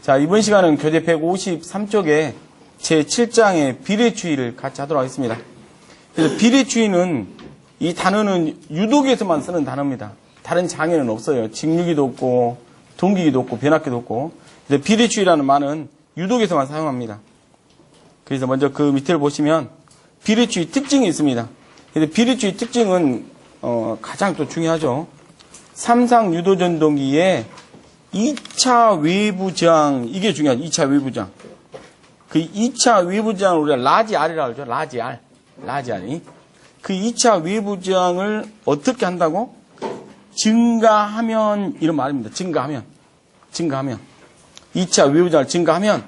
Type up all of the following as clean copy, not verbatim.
자, 이번 시간은 교재 153쪽에 제7장의 비례주의를 같이 하도록 하겠습니다. 그래서 비례주의는 이 단어는 유독에서만 쓰는 단어입니다. 다른 장에는 없어요. 직류기도 없고 동기기도 없고 변압기도 없고. 그래서 비례주의라는 말은 유독에서만 사용합니다. 그래서 먼저 그 밑을 보시면 비례주의 특징이 있습니다. 그래서 비례주의 특징은 가장 또 중요하죠. 삼상 유도전동기의 2차 외부 저항, 이게 중요하죠. 2차 외부 저항. 그 2차 외부 저항을 우리가 라지 R이라고 하죠. 라지 R. 라지 R이. 그 2차 외부 저항을 어떻게 한다고? 증가하면, 이런 말입니다. 증가하면. 2차 외부 저항을 증가하면,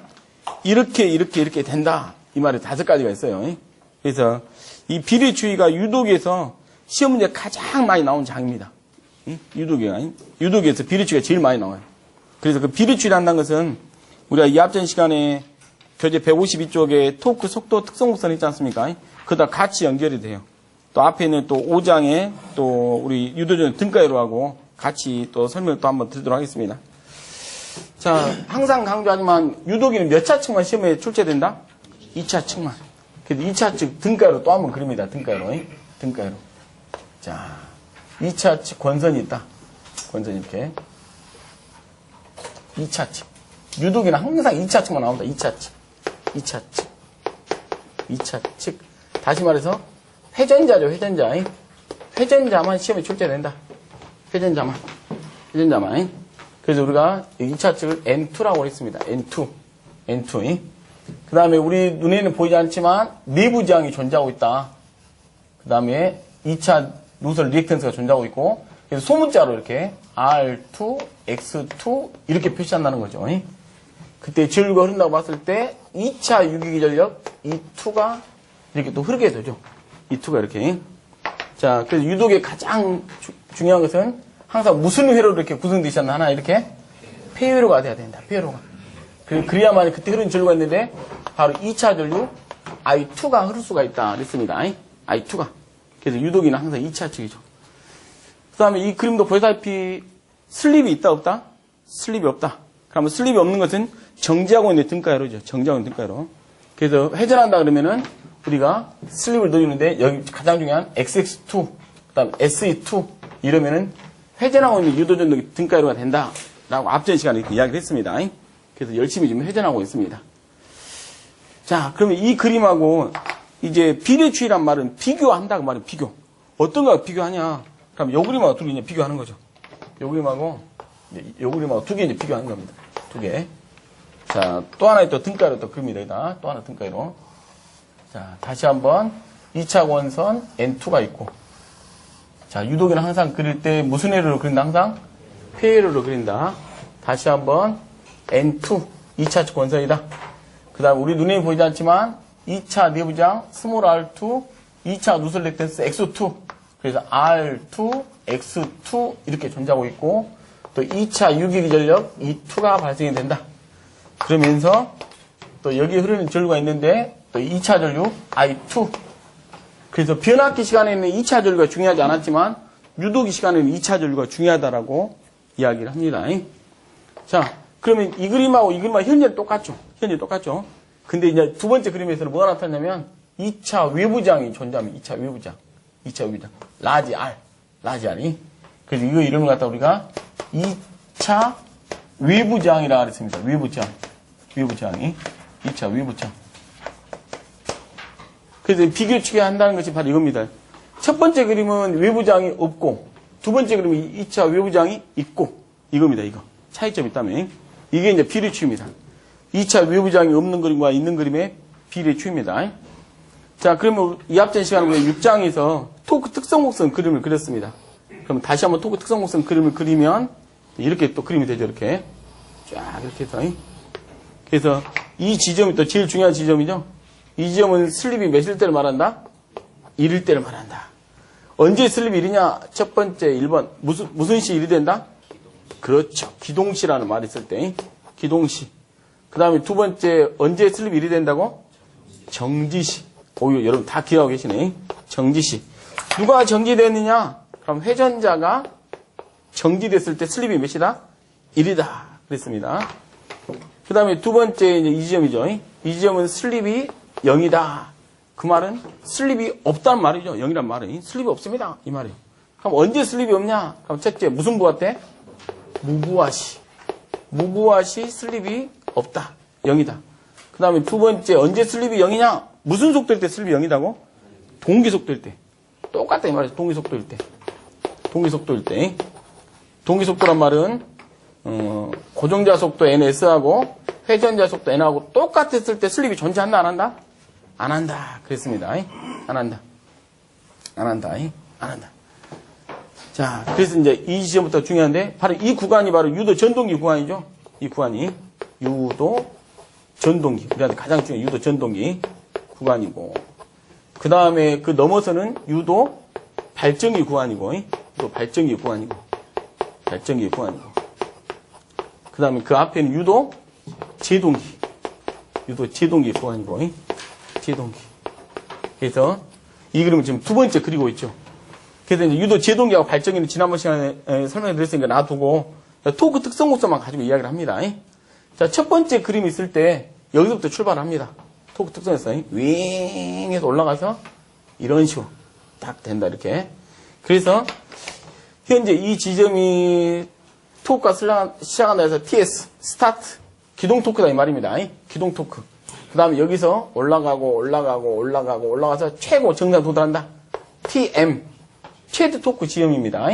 이렇게 된다. 이 말이 5가지가 있어요. 그래서 이 비례주의가 유독에서 시험 문제 가장 많이 나온 장입니다. 유독에서 비례주의가 제일 많이 나와요. 그래서 그 비례주의를 한다는 것은 우리가 이 앞전 시간에 교재 152쪽에 토크 속도 특성곡선 있지 않습니까? 그다 같이 연결이 돼요. 또 앞에 있는 또 5장에 또 우리 유도전 등가이로하고 같이 또 설명을 또 한번 드리도록 하겠습니다. 자, 항상 강조하지만 유도기는 몇 차측만 시험에 출제된다? 2차측만. 그래서 2차측 등가이로 또 한번 그립니다. 등가이로. 자, 2차측 권선이 있다. 권선이 이렇게. 2차측. 유도기는 항상 2차측만 나온다. 2차측. 다시 말해서 회전자죠. 회전자만 시험에 출제된다. 회전자만. 그래서 우리가 2차측을 N2라고 했습니다. N2. 그 다음에 우리 눈에는 보이지 않지만 내부 저항이 존재하고 있다. 그 다음에 2차 누설 리액턴스가 존재하고 있고, 그래서 소문자로 이렇게 R2, X2 이렇게 표시한다는 거죠. 그때 전류가 흐른다고 봤을 때 2차 유기기 전력 E2가 이렇게 또 흐르게 되죠. E2가 이렇게. 자, 그래서 유독의 가장 중요한 것은 항상 무슨 회로로 이렇게 구성되지 않나 하나 이렇게 폐회로가 돼야 된다. 폐회로가. 그래야만 그때 흐르는 전류가 있는데 바로 2차 전류 I2가 흐를 수가 있다. 그랬습니다. I2가. 그래서 유독이는 항상 2차 측이죠. 그 다음에 이 그림도 보시다시피 슬립이 있다 없다? 슬립이 없다. 그러면 슬립이 없는 것은 정지하고 있는 등가회로죠. 정지하고 있는 등가회로. 그래서 회전한다 그러면은 우리가 슬립을 넣어주는데 여기 가장 중요한 XX2, 그 다음 SE2 이러면은 회전하고 있는 유도전 등가회로가 된다. 라고 앞전 시간에 이렇게 이야기를 했습니다. 그래서 열심히 지금 회전하고 있습니다. 자, 그러면 이 그림하고 이제 비례주의란 말은 비교한다고 말이에요. 비교. 어떤 거 비교하냐? 그럼 요 그림하고 두 개 이제 비교하는 거죠. 요 그림하고 두 개 이제 비교하는 겁니다. 두 개. 자, 또 하나의 또 등가로 또 그립니다. 여기다. 또 하나 등가로. 자, 다시 한번 2차 원선 N2가 있고. 자, 유독이는 항상 그릴 때 무슨 회로로 그린다? 항상 폐회로로 그린다. 다시 한번 N2, 2차 원선이다. 그 다음 우리 눈에 보이지 않지만 2차 내부장 스몰 R2, 2차 누설 렉턴스 X2. 그래서 R2, X2 이렇게 존재하고 있고 또 2차 유기기 전력 E2가 발생이 된다. 그러면서 또 여기 흐르는 전류가 있는데 또 2차 전류 I2. 그래서 변압기 시간에는 2차 전류가 중요하지 않았지만 유도기 시간에는 2차 전류가 중요하다라고 이야기를 합니다. 자, 그러면 이 그림하고 현재는 똑같죠. 근데 이제 두 번째 그림에서는 뭐가 나타나냐면 2차 외부장이 존재합니다. 2차 외부장. 라지 R이. 그래서 이거 이름을 갖다 우리가 2차 외부장이라고 했습니다. 외부장이. 2차 외부장. 그래서 비교치게 한다는 것이 바로 이겁니다. 첫 번째 그림은 외부장이 없고, 두 번째 그림은 2차 외부장이 있고, 이겁니다, 이거. 차이점이 있다면. 이게 이제 비례추입니다. 2차 외부장이 없는 그림과 있는 그림의 비례추입니다. 자, 그러면 이 앞전 시간에 우리가 6장에서 토크 특성곡선 그림을 그렸습니다. 그럼 다시 한번 토크 특성곡선 그림을 그리면 이렇게 또 그림이 되죠. 이렇게 쫙 이렇게 해서. 그래서 이 지점이 또 제일 중요한 지점이죠. 이 지점은 슬립이 몇일 때를 말한다? 1일 때를 말한다. 언제 슬립이 1이냐? 첫 번째 1번 무슨 시 1이 된다? 그렇죠. 기동시라는 말이 있을 때 기동시. 그 다음에 두 번째 언제 슬립이 1이 된다고? 정지시. 여러분 다 기억하고 계시네. 정지시. 누가 정지됐느냐? 그럼 회전자가 정지됐을 때 슬립이 몇이다? 1이다. 그랬습니다. 그 다음에 두 번째 이제 이 지점이죠. 이 지점은 슬립이 0이다. 그 말은 슬립이 없다는 말이죠. 0이란 말은. 슬립이 없습니다. 이 말이에요. 그럼 언제 슬립이 없냐? 그럼 첫째, 무슨 부하 때? 무부하시. 무부하시 슬립이 없다. 0이다. 그 다음에 두 번째, 언제 슬립이 0이냐? 무슨 속도일 때 슬립이 0이다고? 동기속도일 때. 똑같다 이 말이죠. 동기속도일 때. 동기속도일 때. 동기속도란 말은 고정자 속도 NS하고 회전자 속도 N하고 똑같았을 때 슬립이 존재한다 안 한다? 안 한다. 그랬습니다. 안 한다. 안 한다. 안 한다. 자, 그래서 이제 이 지점부터 중요한데 바로 이 구간이 바로 유도 전동기 구간이죠. 이 구간이 유도 전동기. 우리한테 가장 중요한 유도 전동기 구간이고 그 다음에 그 넘어서는 유도 발전기 구간이고 유도 발전기 구간이고 발전기 구간이고 그 다음에 그 앞에는 유도 제동기 유도 제동기 구간이고 제동기. 그래서 이 그림을 지금 두 번째 그리고 있죠. 그래서 이제 유도 제동기하고 발전기는 지난번 시간에 설명해 드렸으니까 놔두고 토크 특성 목소만 가지고 이야기를 합니다. 자, 첫 번째 그림이 있을 때 여기서부터 출발합니다. 토크 특성에서 윙 해서 올라가서 이런 식으로 딱 된다 이렇게. 그래서 현재 이 지점이 토크가 시작한다 해서 TS 스타트 기동 토크다 이 말입니다. 기동 토크. 그 다음에 여기서 올라가서 최고 정상 도달한다. TM 최대 토크 지점입니다.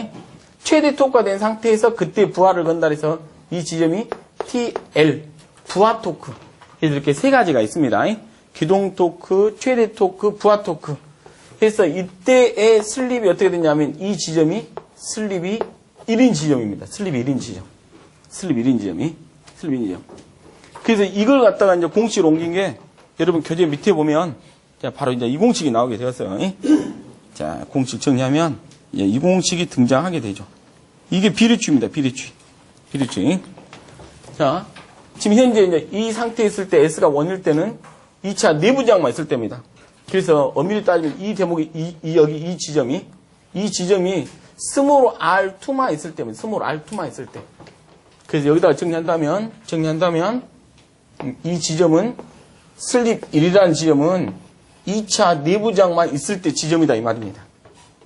최대 토크가 된 상태에서 그때 부하를 건다 해서 이 지점이 TL 부하 토크. 이렇게 세 가지가 있습니다. 기동 토크, 최대 토크, 부하 토크. 그래서 이때의 슬립이 어떻게 되냐면 이 지점이 슬립이 1인 지점입니다. 슬립이 1인 지점. 슬립 1인 지점이. 슬립 1인 지점. 그래서 이걸 갖다가 이제 공식으로 옮긴 게 여러분 교재 밑에 보면 바로 이제 이 공식이 나오게 되었어요. 자, 공식 정리하면 이 공식이 등장하게 되죠. 이게 비례추입니다. 비례추. 자, 지금 현재 이제 이 상태에 있을 때 S가 1일 때는 2차 내부장만 있을 때입니다. 그래서 엄밀히 따지면 이 대목이 여기 이 지점이 스몰 R2만 있을 때입니다. 스몰 R2만 있을 때. 그래서 여기다가 정리한다면 이 지점은 슬립 1이라는 지점은 2차 내부장만 있을 때 지점이다 이 말입니다.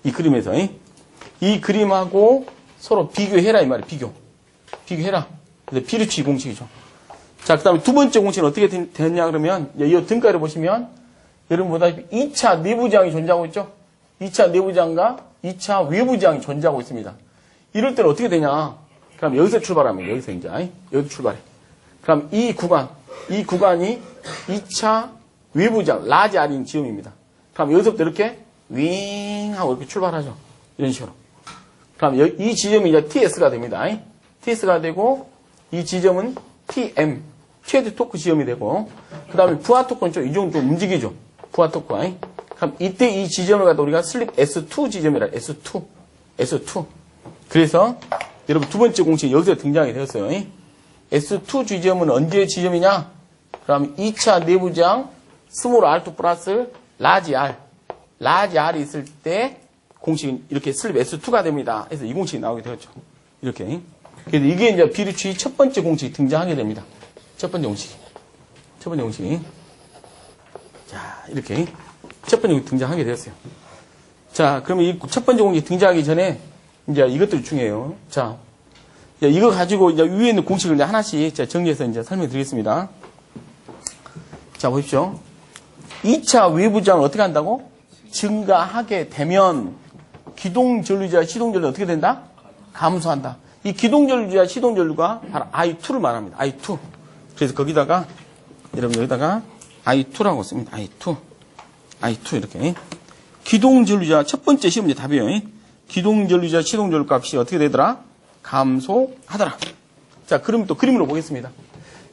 이 그림에서 이 그림하고 서로 비교해라 이 말이에요. 비교해라. 그래서 비례추 공식이죠. 자, 그 다음에 두 번째 공식은 어떻게 되냐 그러면 이 등가를 보시면 여러분 보다시피 2차 내부장이 존재하고 있죠. 2차 내부장과 2차 외부장이 존재하고 있습니다. 이럴 때는 어떻게 되냐? 그럼 여기서 출발하면 여기서 이제 여기 출발해. 그럼 이 구간이 2차 외부장 라지 R인 지점입니다. 그럼 여기서부터 이렇게 윙 하고 이렇게 출발하죠. 이런 식으로. 그럼 이 지점이 이제 TS가 됩니다. TS가 되고 이 지점은 TM 최대 토크 지점이 되고 그 다음에 부하 토크는 이 정도 좀 움직이죠. 부하 토크. 그럼 이때 이 지점을 갖다 우리가 슬립 S2 지점이라 S2. 그래서 여러분 두 번째 공식이 여기서 등장이 되었어요. S2 지점은 언제 지점이냐? 그럼 2차 내부장 스몰 R2 플러스 라지 R이 있을 때 공식은 이렇게 슬립 S2가 됩니다. 그래서 이 공식이 나오게 되었죠. 이렇게. 그래서 이게 이제 비례추의 첫 번째 공식이 등장하게 됩니다. 첫 번째 공식. 자, 이렇게. 첫 번째 공식이 등장하게 되었어요. 자, 그러면 이 첫 번째 공식이 등장하기 전에 이제 이것들이 중요해요. 자, 이거 가지고 이제 위에 있는 공식을 이제 하나씩 정리해서 이제 설명 드리겠습니다. 자, 보십시오. 2차 외부장을 어떻게 한다고? 증가하게 되면 기동전류자, 시동전류 어떻게 된다? 감소한다. 이 기동전류자, 시동전류가 바로 I2를 말합니다. I2. 그래서 거기다가 여러분 여기다가 I2라고 씁니다. I2 이렇게. 기동전류자 첫 번째 시험 문제 답이에요. 기동전류자, 시동전류 값이 어떻게 되더라? 감소하더라. 자, 그럼 또 그림으로 보겠습니다.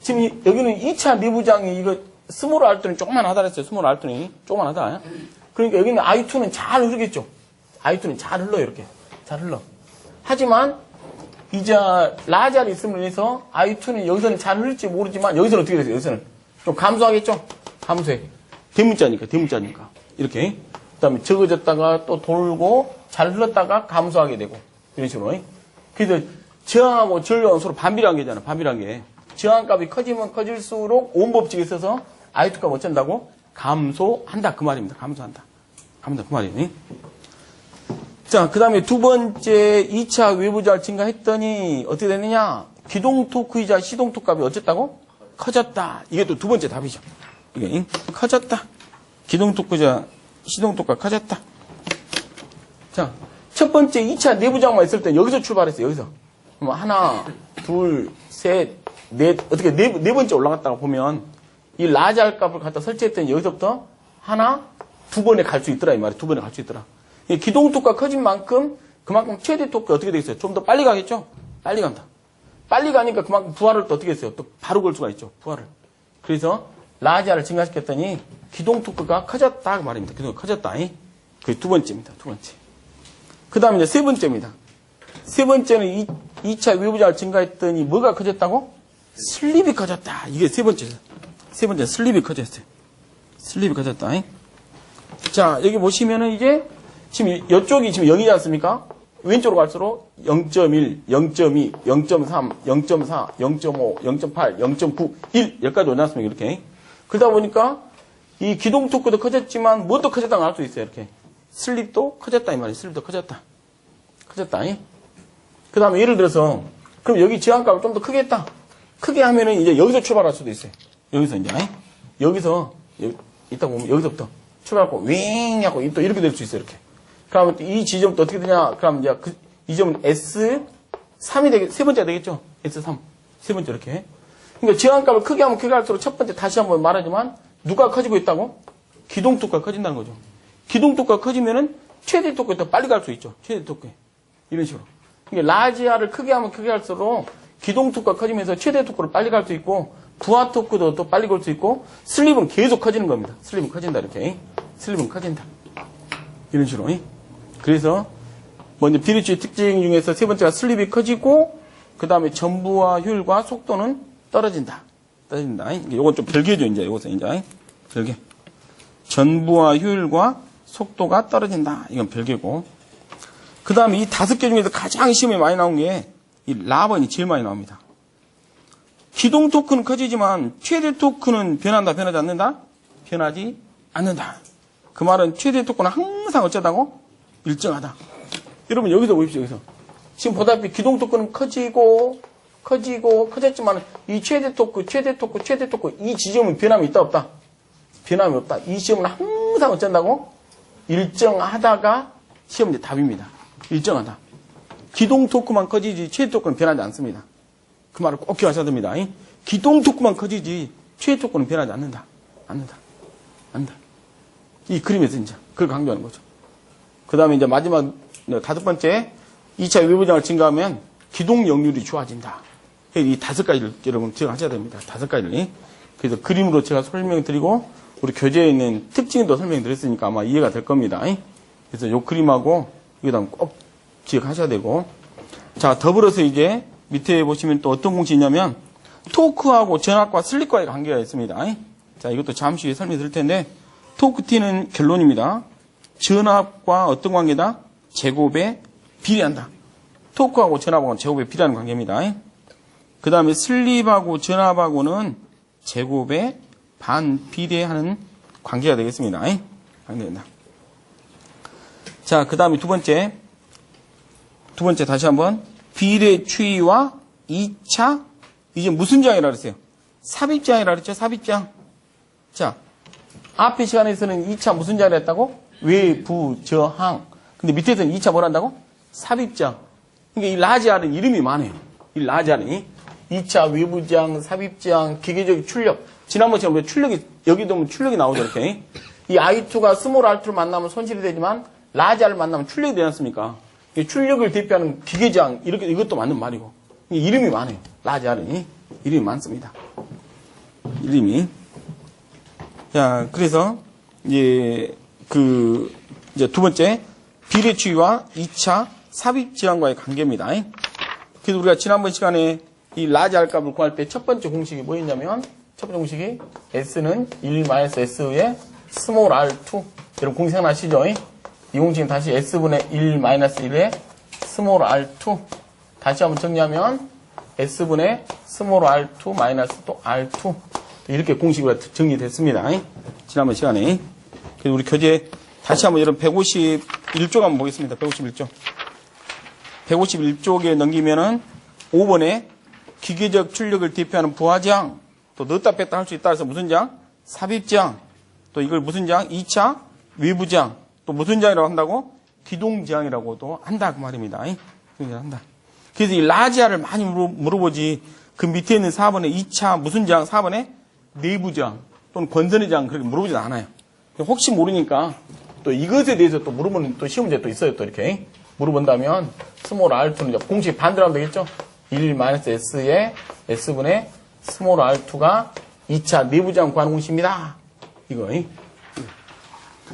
지금 여기는 2차 내부장이 이거 스몰 R2는 조금만 하다 그랬어요. 스몰 R2는 조금만 하다. 그러니까 여기는 I2는 잘 흐르겠죠. I2는 잘 흘러요. 이렇게. 잘 흘러. 하지만 이제 라지알이 있음으로 인해서 I2는 여기서는 잘 흐를지 모르지만 여기서는 어떻게 되세요? 여기서는 좀 감소하겠죠? 감소해. 대문자니까. 이렇게. 그 다음에 적어졌다가 또 돌고 잘 흘렀다가 감소하게 되고 이런 식으로. 그래서 저항하고 전류하고 서로 반비례한 게잖아. 반비례한 게. 저항값이 커지면 커질수록 오hm 법칙에 있어서 I2값 어쩐다고? 감소한다. 그 말입니다. 감소한다. 그 말이에요. 자, 그 다음에 두 번째 2차 외부자를 증가했더니 어떻게 되느냐? 기동 토크이자 시동 토크 값이 어쨌다고? 커졌다. 이게 또 두 번째 답이죠. 이게 커졌다. 기동 토크이자 시동 토크가 커졌다. 자, 첫 번째 2차 내부장만 있을 때 여기서 출발했어요. 여기서. 그럼 하나, 둘, 셋, 넷, 어떻게 네 번째 올라갔다가 보면 이 라잘 값을 갖다 설치했더니 여기서부터 하나, 두 번에 갈 수 있더라. 이 말이에요. 두 번에 갈 수 있더라. 기동 토크가 커진 만큼 그만큼 최대 토크 어떻게 되겠어요? 좀 더 빨리 가겠죠? 빨리 간다. 빨리 가니까 그만큼 부하를 또 어떻게 했어요? 또 바로 걸 수가 있죠. 부하를. 그래서 라지아를 증가시켰더니 기동 토크가 커졌다. 그 말입니다. 기동이 커졌다. 그게 두 번째입니다. 두 번째. 그 다음에 이제 세 번째입니다. 세 번째는 2차 외부자를 증가했더니 뭐가 커졌다고? 슬립이 커졌다. 이게 세 번째. 세 번째 슬립이 커졌어요. 슬립이 커졌다. 자, 여기 보시면은 이제 지금 이쪽이 지금 0이지 않습니까? 왼쪽으로 갈수록 0.1, 0.2, 0.3, 0.4, 0.5, 0.8, 0.9, 1 여기까지 오지 않습니까? 이렇게. 그러다 보니까 이 기동 토크도 커졌지만 뭣도 커졌다고 할 수 있어요. 이렇게. 슬립도 커졌다 이 말이에요. 슬립도 커졌다. 커졌다. 그 다음에 예를 들어서 그럼 여기 저항값을 좀 더 크게 했다. 크게 하면은 이제 여기서 출발할 수도 있어요. 여기서 이제 여기서 이따 보면 여기서부터 출발하고 윙 하고 또 이렇게 될 수 있어요. 이렇게. 그러면 이 지점은 또 어떻게 되냐? 그럼 이제 이 점은 S3이 되겠, 세 번째가 되겠죠? S3. 세 번째 이렇게. 그러니까 저항값을 크게 하면 크게 할수록 첫 번째 다시 한번 말하지만 누가 커지고 있다고? 기동 토크가 커진다는 거죠. 기동 토크가 커지면은 최대 토크에 더 빨리 갈 수 있죠. 최대 토크에. 이런 식으로. 그러니까 라지아를 크게 하면 크게 할수록 기동 토크가 커지면서 최대 토크를 빨리 갈 수 있고 부하 토크도 또 빨리 걸 수 있고 슬립은 계속 커지는 겁니다. 슬립은 커진다 이렇게. 슬립은 커진다. 이런 식으로. 그래서 먼저 비리추의 특징 중에서 세 번째가 슬립이 커지고 그 다음에 전부와 효율과 속도는 떨어진다. 떨어진다. 이건 좀 별개죠. 이제 이것은 이제 별개. 전부와 효율과 속도가 떨어진다. 이건 별개고. 그 다음에 이 5개 중에서 가장 시험에 많이 나온 게 이 라번이 제일 많이 나옵니다. 기동 토크는 커지지만 최대 토크는 변한다, 변하지 않는다? 변하지 않는다. 그 말은 최대 토크는 항상 어쩌다고? 일정하다. 여러분 여기서 보십시오. 여기서. 지금 보다시피 기동 토크는 커졌지만 이 최대 토크 이 지점은 변함이 있다 없다? 변함이 없다. 이 시험은 항상 어쩐다고? 일정하다가 시험의 답입니다. 일정하다. 기동 토크만 커지지 최대 토크는 변하지 않습니다. 그 말을 꼭 기억하셔야 됩니다. 기동 토크만 커지지 최대 토크는 변하지 않는다. 않는다. 이 그림에서 이제 그걸 강조하는 거죠. 그 다음에 이제 마지막 5번째 2차 외부장을 증가하면 기동 역률이 좋아진다. 이 5가지를 여러분 기억하셔야 됩니다. 5가지를. 그래서 그림으로 제가 설명드리고 우리 교재에 있는 특징도 설명드렸으니까 아마 이해가 될 겁니다. 그래서 이 그림하고 이거랑 꼭 기억하셔야 되고. 자, 더불어서 이제 밑에 보시면 또 어떤 공식이 있냐면 토크하고 전압과 슬립과의 관계가 있습니다. 자, 이것도 잠시 후에 설명드릴 텐데 토크 T는 결론입니다. 전압과 어떤 관계다? 제곱에 비례한다. 토크하고 전압하고는 제곱에 비례하는 관계입니다. 그 다음에 슬립하고 전압하고는 제곱에 반비례하는 관계가 되겠습니다. 관계된다. 자, 그 다음에 두 번째 다시 한번 비례 추이와 2차 이제 무슨 저항이라 그랬어요? 삽입저항이라 그랬죠? 삽입저항. 자, 앞의 시간에서는 2차 무슨 저항이라 했다고? 외부 저항. 근데 밑에서는 2차 뭘 한다고? 삽입저항. 그러니까 이 라지알은 이름이 많아요. 이 라지알이 2차 외부 저항, 삽입저항, 기계적 출력. 지난번처럼 출력이 여기도 보면 출력이 나오죠. 이렇게. 이 I2가 스몰 R2를 만나면 손실이 되지만 라지알을 만나면 출력이 되지 않습니까? 출력을 대표하는 기계장 이렇게 이것도 맞는 말이고 이름이 많아요. 라지알이 이름이 많습니다. 이름이. 자, 그래서 이제 이제 두 번째 비례 추이와 2차 삽입 저항과의 관계입니다. 그래서 우리가 지난번 시간에 이 라지알 값을 구할 때 첫 번째 공식이 뭐였냐면 첫 번째 공식이 S는 1-S의 스몰 R2. 여러분 공식 생각나시죠? 이 공식은 다시 S분의 1-1의 스몰 R2. 다시 한번 정리하면 S분의 스몰 R2 마이너스 또 R2. 이렇게 공식으로 정리됐습니다. 지난번 시간에. 그래서 우리 교재 다시 한번 여러분 151쪽 한번 보겠습니다. 151쪽. 151쪽에 넘기면은 5번에 기계적 출력을 대표하는 부하장, 또 넣었다 뺐다 할 수 있다 해서 무슨 장? 삽입장. 또 이걸 무슨 장? 2차 외부장. 또 무슨 장이라고 한다고? 기동장이라고도 한다 그 말입니다. 한다. 그래서 이 라지아를 많이 물어보지. 그 밑에 있는 4번에 2차 무슨 장? 4번에 내부장 또는 권선의 장 그렇게 물어보지도 않아요. 혹시 모르니까 또 이것에 대해서 또 물어보는 또 시험 문제 또 있어요. 또 이렇게 물어본다면 스몰 R2는 공식 반대로 하면 되겠죠. 1-S의 S분의 스몰 R2가 2차 내부장 구하는 공식입니다. 이거.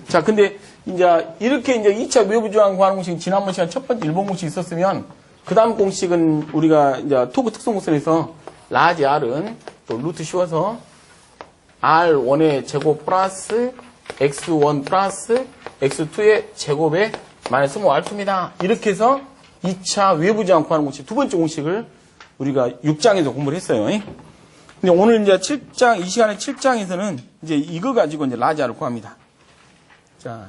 자, 근데 이제 이렇게 이제 2차 외부장 구하는 공식은 지난번 시간 첫 번째 일본 공식이 있었으면 그 다음 공식은 우리가 이제 토크 특성 목선에서 라지 R은 또 루트 씌워서 R1의 제곱 플러스 X1 플러스 X2의 제곱에 마이너스 스몰 R2입니다. 이렇게 해서 2차 외부장 구하는 공식 두 번째 공식을 우리가 6장에서 공부를 했어요. 근데 오늘 이제 7장, 이 시간에 7장에서는 이제 이거 가지고 이제 라지 R을 구합니다. 자,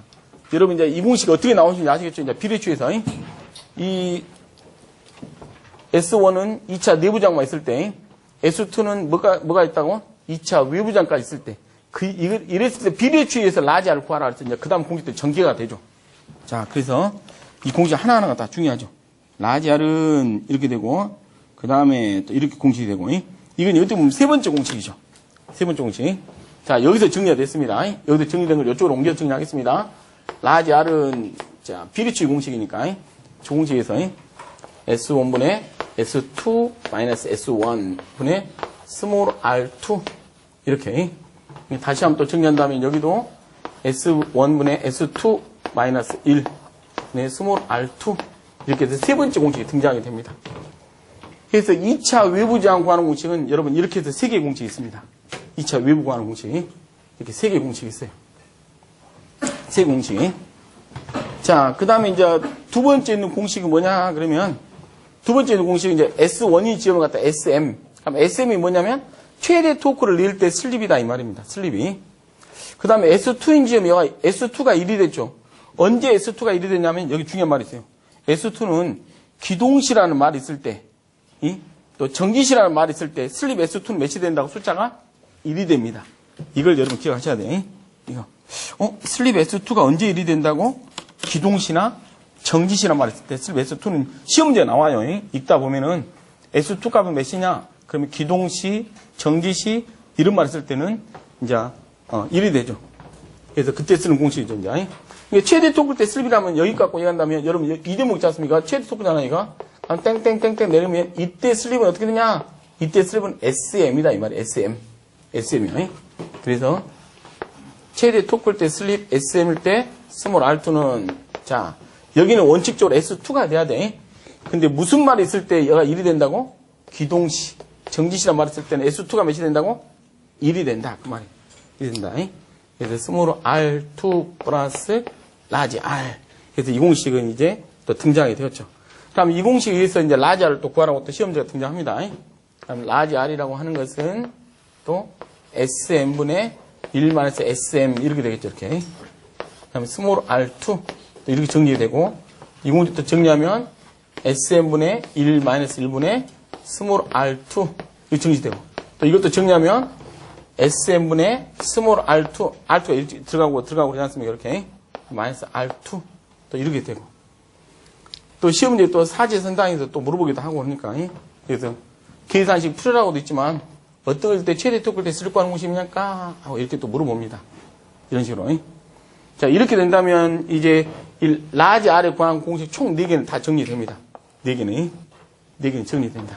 여러분 이제 이 공식이 어떻게 나오는지 아시겠죠? 이제 비례추에서 이 S1은 2차 내부장만 있을 때, S2는 뭐가 있다고? 2차 외부장까지 있을 때, 이랬을 때 비례추에서 라지 R을 구하라 할 때 이제 그 다음 공식들이 전개가 되죠. 자, 그래서 이 공식 하나하나가 다 중요하죠. 라지 R은 이렇게 되고, 그 다음에 또 이렇게 공식이 되고, 이건 어떻게 보면 세 번째 공식이죠. 세 번째 공식. 자, 여기서 정리가 됐습니다. 여기서 정리된 걸 이쪽으로 옮겨 정리하겠습니다. 라지 R은, 자, 비례추 공식이니까, 저 공식에서 S1분의 S2 마이너스 S1분의 스몰 R2. 이렇게. 다시 한번 또 정리한다면 여기도 S1분의 S2 마이너스 1분의 스몰 R2. 이렇게 해서 세 번째 공식이 등장하게 됩니다. 그래서 2차 외부장 구하는 공식은 여러분 이렇게 해서 3개의 공식이 있습니다. 2차 외부 구하는 공식. 이렇게 3개의 공식이 있어요. 3개 공식. 자, 그 다음에 이제 두 번째 있는 공식이 뭐냐, 그러면 두 번째 있는 공식은 이제 S1이 지음을 갖다 SM. 그럼 SM이 뭐냐면 최대 토크를 낼 때 슬립이다 이 말입니다. 슬립이. 그 다음에 S2인 지음 얘가 S2가 1이 됐죠. 언제 S2가 1이 됐냐면 여기 중요한 말이 있어요. S2는 기동시라는 말이 있을 때, 또 전기시라는 말이 있을 때 슬립 S2는 몇이 된다고 숫자가 1이 됩니다. 이걸 여러분 기억하셔야 돼. 이거. 슬립 S2가 언제 1이 된다고? 기동시나 전기시란 말이 있을 때 슬립 S2는 시험 문제 나와요. 읽다 보면은 S2 값은 몇이냐? 그러면 기동시, 전기시 이런 말 있을 때는 이제 1이 되죠. 그래서 그때 쓰는 공식이죠. 이제. 최대 토크 때 슬립이라면 여기 갖고 얘기한다면 여러분 이 대목 있지 않습니까? 최대 토크잖아요. 이거. 그럼 땡땡땡땡 내리면 이때 슬립은 어떻게 되냐? 이때 슬립은 SM이다 이 말이에요. SM. SM이요. 그래서 최대 토크일 때 슬립 SM일 때 스몰 R2는 자 여기는 원칙적으로 S2가 돼야 돼. 근데 무슨 말이 있을 때 얘가 1이 된다고? 기동시, 정지시란 말이 있을 때는 S2가 몇이 된다고? 1이 된다. 그 말이에요. 1이 된다. 그래서 스몰 R2 플러스 라지 R. 그래서 이 공식은 이제 또 등장이 되었죠. 그럼 이 공식에 의해서 이제 라지 R을 또 구하라고 또 시험지가 등장합니다. 그럼 라지 R이라고 하는 것은 또 SM분의 1-SM 이렇게 되겠죠. 이렇게. 그 다음에 스몰 R2 또 이렇게 정리되고 이 공식 또 정리하면 SM분의 1-1분의 스몰 R2 이렇게 정리되고 또 이것도 정리하면 SM분의 스몰 R2 R2가 이렇게 들어가고 그러지 않습니까? 이렇게 마이너스 R2 또 이렇게 되고 또 시험 문제 또 사제 선당에서 또 물어보기도 하고 그러니까 그래서 계산식 풀으라고도 있지만 어떨 때 최대 토크일 때 쓸 거 하는 공식이냐까 하고 이렇게 또 물어봅니다. 이런 식으로. 자, 이렇게 된다면 이제 이 라지 R에 관한 공식 총 4개는 다 정리됩니다. 4개는 정리됩니다.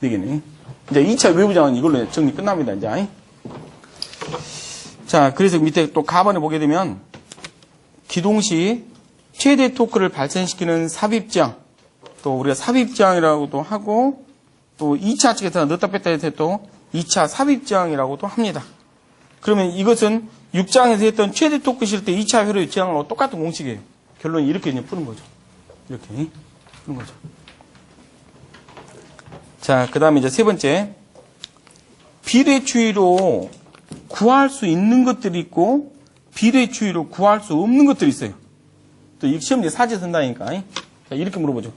4개는. 이제 2차 외부장은 이걸로 정리 끝납니다. 이제. 자, 그래서 밑에 또 가번에 보게 되면 기동시 최대 토크를 발생시키는 삽입장, 또 우리가 삽입장이라고도 하고 또 2차 측에서 넣었다 뺐다 해서 또 2차 삽입장이라고도 합니다. 그러면 이것은 6장에서 했던 최대 토크 실 때 2차 회로의 지향하고 똑같은 공식이에요. 결론이 이렇게 이제 푸는 거죠. 이렇게 푸는 거죠. 자, 그 다음에 이제 세 번째. 비례추이로 구할 수 있는 것들이 있고, 비례추이로 구할 수 없는 것들이 있어요. 또 이 시험지 사지 쓴다니까. 자, 이렇게 물어보죠.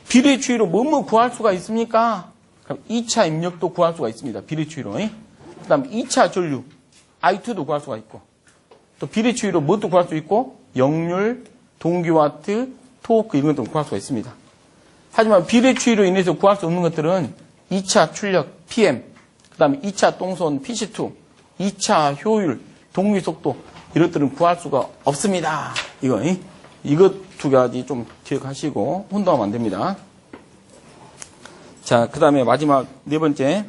비례추이로 뭐뭐 구할 수가 있습니까? 그럼 2차 입력도 구할 수가 있습니다. 비례추이로. 그 다음에 2차 전류, I2도 구할 수가 있고, 또 비례추이로 뭣도 구할 수 있고, 역률, 동기와트, 토크 이런 것도 구할 수가 있습니다. 하지만 비례추이로 인해서 구할 수 없는 것들은 2차 출력, PM, 그 다음에 2차 동선, PC2, 2차 효율, 동기속도 이런 것들은 구할 수가 없습니다. 이것 두 가지 좀 기억하시고 혼동하면 안 됩니다. 자, 그 다음에 마지막 네 번째.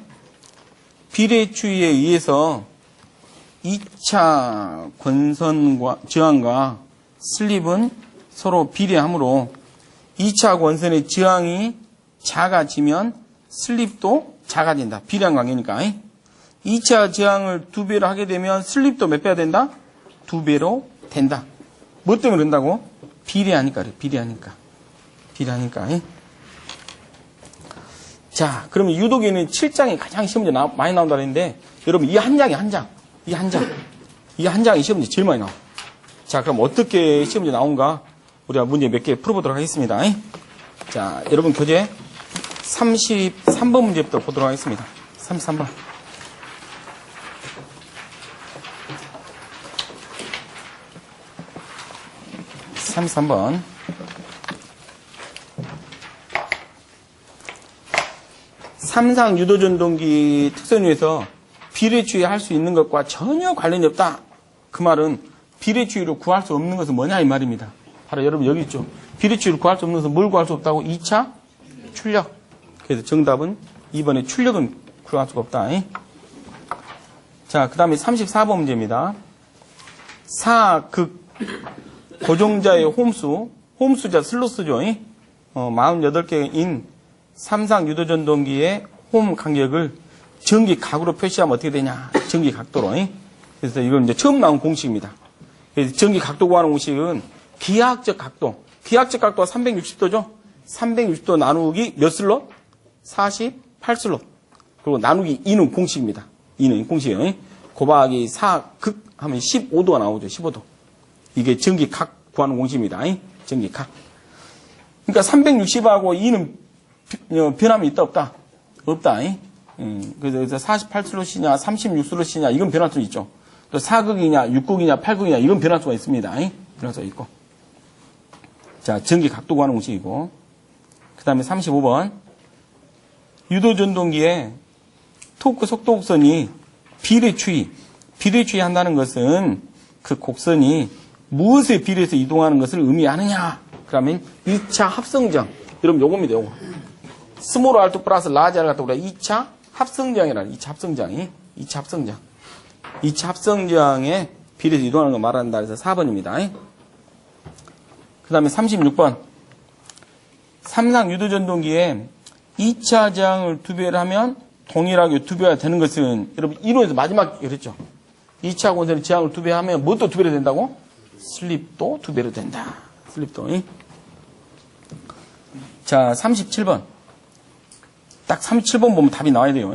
비례추이에 의해서 2차 권선과 저항과 슬립은 서로 비례하므로 2차 권선의 저항이 작아지면 슬립도 작아진다. 비례한 관계니까. 2차 저항을 2배로 하게 되면 슬립도 몇 배가 된다? 2배로 된다. 뭐 때문에 그런다고? 비례하니까 그래. 비례하니까. 자, 그러면 유도기는 7장이 가장 시험문제 많이 나온다 그랬는데, 여러분, 이 한 장이 시험문제 제일 많이 나와. 자, 그럼 어떻게 시험문제 나온가? 우리가 문제 몇 개 풀어보도록 하겠습니다. 자, 여러분, 교재 33번 문제부터 보도록 하겠습니다. 33번. 33번. 삼상 유도전동기 특성유에서 비례추이 할 수 있는 것과 전혀 관련이 없다. 그 말은 비례추이로 구할 수 없는 것은 뭐냐 이 말입니다. 바로 여러분 여기 있죠. 비례추이로 구할 수 없는 것은 뭘 구할 수 없다고? 2차 출력. 그래서 정답은 2번에 출력은 구할 수가 없다. 자, 그 다음에 34번 문제입니다. 사극 고정자의 홈수자 슬로스죠. 48개인 삼상 유도전동기의 홈 간격을 전기각으로 표시하면 어떻게 되냐? 전기각도로. 그래서 이건 이제 처음 나온 공식입니다. 그래서 전기각도 구하는 공식은 기하학적 각도. 기하학적 각도가 360도죠? 360도 나누기 몇 슬롯? 48슬롯. 그리고 나누기 2는 공식입니다. 2는 공식이에요. 곱하기 4극 하면 15도가 나오죠. 15도. 이게 전기각 구하는 공식입니다. 전기각. 그러니까 360하고 2는 변함이 있다 없다? 없다. 그래서 48슬롯이냐 36슬롯이냐 이건 변할 수 있죠. 또 4극이냐 6극이냐 8극이냐 이건 변할 수가 있습니다. 변할 수가 있고. 자, 전기각도 구하는 공식이고. 그 다음에 35번. 유도전동기의 토크 속도 곡선이 비례추이 한다는 것은 그 곡선이 무엇에 비례해서 이동하는 것을 의미하느냐? 그러면 2차 합성정. 여러분 요겁니다, 요거. 스몰 R2 플러스 라지 R 같은 거 2차 합성정이라는 2차 합성정이 2차 합성정. 2차 합성정에 비례해서 이동하는 거 말한다. 그래서 4번입니다. 그 다음에 36번. 삼상 유도전동기에 2차 저항을 2배를 하면 동일하게 2배가 되는 것은 여러분 이론에서 마지막 그랬죠. 2차 권선의 저항을 2배 하면 뭣도 2배로 된다고? 슬립도 2배로 된다. 슬립도. 자, 37번. 딱 37번 보면 답이 나와야 돼요.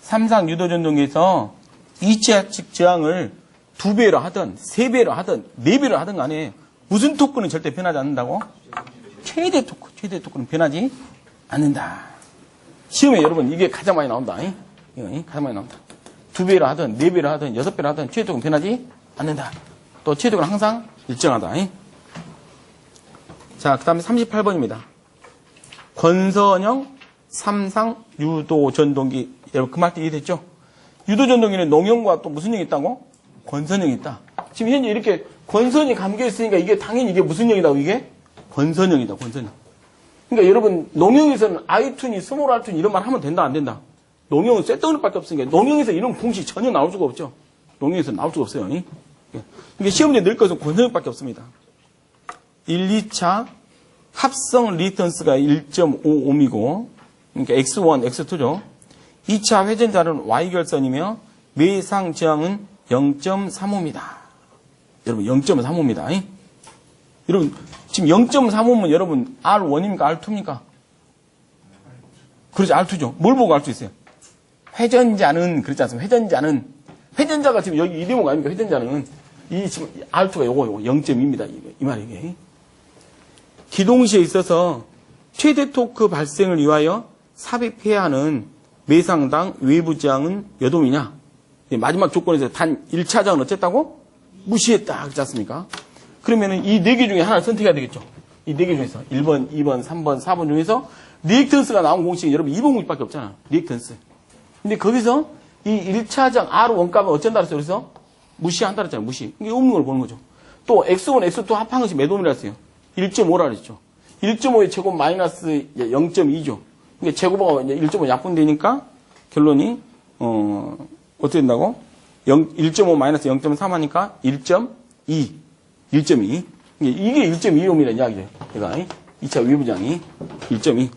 삼상 유도전동기에서 2차 측 저항을 2배로 하든 3배로 하든 4배로 하든 간에 무슨 토크는 절대 변하지 않는다고? 최대 토크는 변하지 않는다. 시험에 여러분 이게 가장 많이 나온다. 가장 많이 나온다. 2배로 하든 4배로 하든 6배로 하든 최대 토크는 변하지 않는다. 또 최대 토크는 항상 일정하다. 자, 그 다음에 38번입니다. 권선형 삼상 유도전동기. 여러분 그 말도 이해됐죠? 유도전동기는 농형과 또 무슨 형이 있다고? 권선형이 있다. 지금 현재 이렇게 권선이 감겨있으니까 이게 당연히 이게 무슨 형이다고 이게? 권선형이다. 권선형. 그러니까 여러분 농형에서는 아이툰이 스몰 아이툰 이런 말 하면 된다 안 된다? 농형은 쇳덩이밖에 없으니까 농형에서 이런 공식 전혀 나올 수가 없죠. 농형에서 나올 수가 없어요. 그러니까 시험지에 넣을 것은 권선형밖에 없습니다. 1, 2차 합성 리턴스가 1.55이고 그러니까 X1, X2죠. 2차 회전자는 Y결선이며 매상 저항은 0.35입니다. 여러분 0.35입니다. 여러분 지금 0.35면 여러분 R1입니까? R2입니까? 그렇지, R2죠. 뭘 보고 알 수 있어요? 회전자는, 그렇지 않습니까? 회전자가 지금 여기 이 대목 아닙니까? 회전자는. 이 지금 R2가 요거 0.2입니다. 이 말이 이게. 기동시에 있어서 최대 토크 발생을 위하여 삽입해야 하는 매상당 외부 저항은 몇 옴이냐? 마지막 조건에서 단 1차 저항은 어쨌다고? 무시했다. 그렇지 않습니까? 그러면은 이 4개 중에 하나를 선택해야 되겠죠. 이 4개 중에서 1번, 2번, 3번, 4번 중에서 리액턴스가 나온 공식이 여러분 2번 공식밖에 없잖아. 리액턴스. 근데 거기서 이 1차 저항 R 원값은 어쩐다 그랬어요? 그래서 무시한다 그랬잖아요. 무시. 이게 없는 걸 보는 거죠. 또 X1, X2 합한 것이 몇 옴이라 했어요? 1.5라 그랬죠. 1.5의 제곱 마이너스 0.2죠. 이게 제곱하고 이제 1.5 약분되니까 결론이 어떻게 된다고? 1.5 마이너스 0.3 하니까 1.2. 1.2. 이게 1.2옴이라는 이야기죠. 얘가 2차 외부장이 1.2.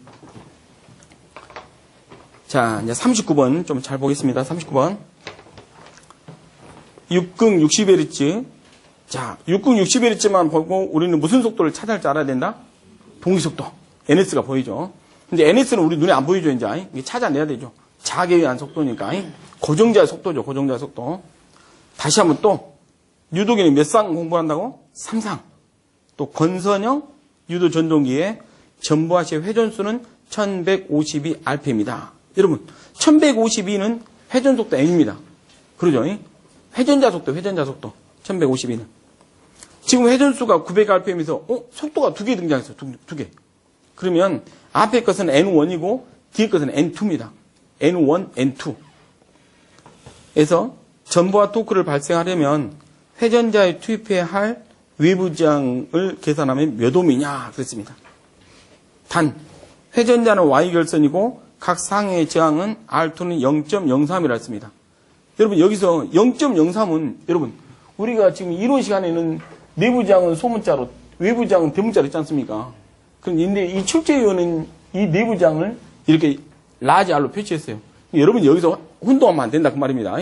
자, 이제 39번 좀 잘 보겠습니다. 39번. 6긍 60Hz. 자, 6긍 60Hz만 보고 우리는 무슨 속도를 찾아야 알아야 된다? 동기속도. NS가 보이죠. 근데 NS는 우리 눈에 안 보이죠, 이제. 이게 찾아내야 되죠. 자기에 의한 속도니까. 고정자의 속도죠, 고정자의 속도. 다시 한번 또, 유도기는 몇 상 공부한다고? 3상. 또, 건선형 유도전동기의 전부하시의 회전수는 1152rpm입니다. 여러분, 1152는 회전속도 n입니다. 그러죠? 회전자 속도. 1152는. 지금 회전수가 900rpm에서, 속도가 2개 등장했어요. 2개. 그러면, 앞에 것은 N1이고, 뒤에 것은 N2입니다. N1, N2. 에서, 전부하 토크를 발생하려면, 회전자에 투입해야 할 외부 저항을 계산하면 몇 옴이냐, 그랬습니다. 단, 회전자는 Y결선이고, 각 상해의 저항은 R2는 0.03이라 했습니다. 여러분, 여기서 0.03은, 여러분, 우리가 지금 이론 시간에는 내부 저항은 소문자로, 외부 저항은 대문자로 있지 않습니까? 그런데 이 출제위원은 이 내부 저항을 이렇게 라지 R로 표시했어요. 여러분, 여기서 혼동하면 안 된다, 그 말입니다.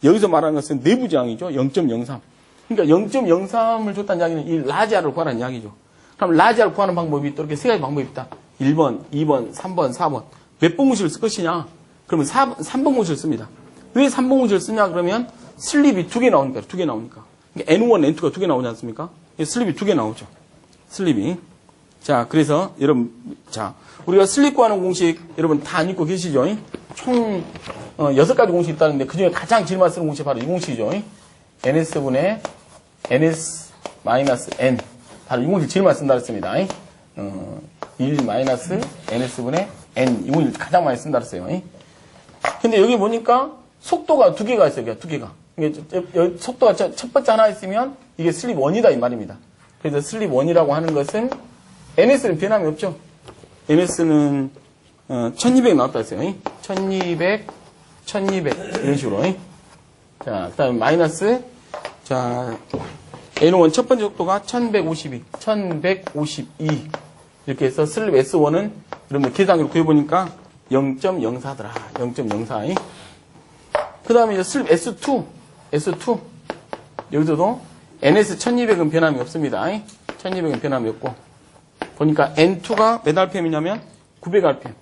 여기서 말하는 것은 내부 저항이죠. 0.03. 그러니까 0.03을 줬다는 이야기는 이 라지 R을 구하라는 이야기죠. 그럼 라지 R을 구하는 방법이 또 이렇게 세 가지 방법이 있다. 1번, 2번, 3번, 4번. 몇 번 공식을 쓸 것이냐? 그러면 3번 공식을 씁니다. 왜 3번 공식을 쓰냐? 그러면 슬립이 2개 나오니까, 2개 나오니까. 그러니까 N1, N2가 2개 나오지 않습니까? 슬립이 2개 나오죠. 슬립이. 자, 그래서 여러분, 자, 우리가 슬립 구하는 공식 여러분 다 안 읽고 계시죠? 총 6가지 공식이 있다는데 그중에 가장 제일 많이 쓰는 공식이 바로 이 공식이죠. NS분의 NS-N. 바로 이 공식 제일 많이 쓴다 그랬습니다. 1-NS분의 N. 이 공식 가장 많이 쓴다 그랬어요. 근데 여기 보니까 속도가 2개가 있어요. 2개가. 속도가 첫 번째 하나 있으면 이게 슬립 1이다 이 말입니다. 그래서 슬립 1이라고 하는 것은 NS는 변함이 없죠. NS는 1200 나왔다 했어요. 1200 이런 식으로. 자, 그다음에 마이너스 자, N1 첫 번째 속도가 1152 이렇게 해서 슬립 S1은 여러분들 계산으로 구해보니까 0.04더라. 0.04. 그 다음에 이제 슬립 S2 여기서도 NS 1200은 변함이 없습니다. 1200은 변함이 없고 보니까 N2가 몇 rpm이냐면 900rpm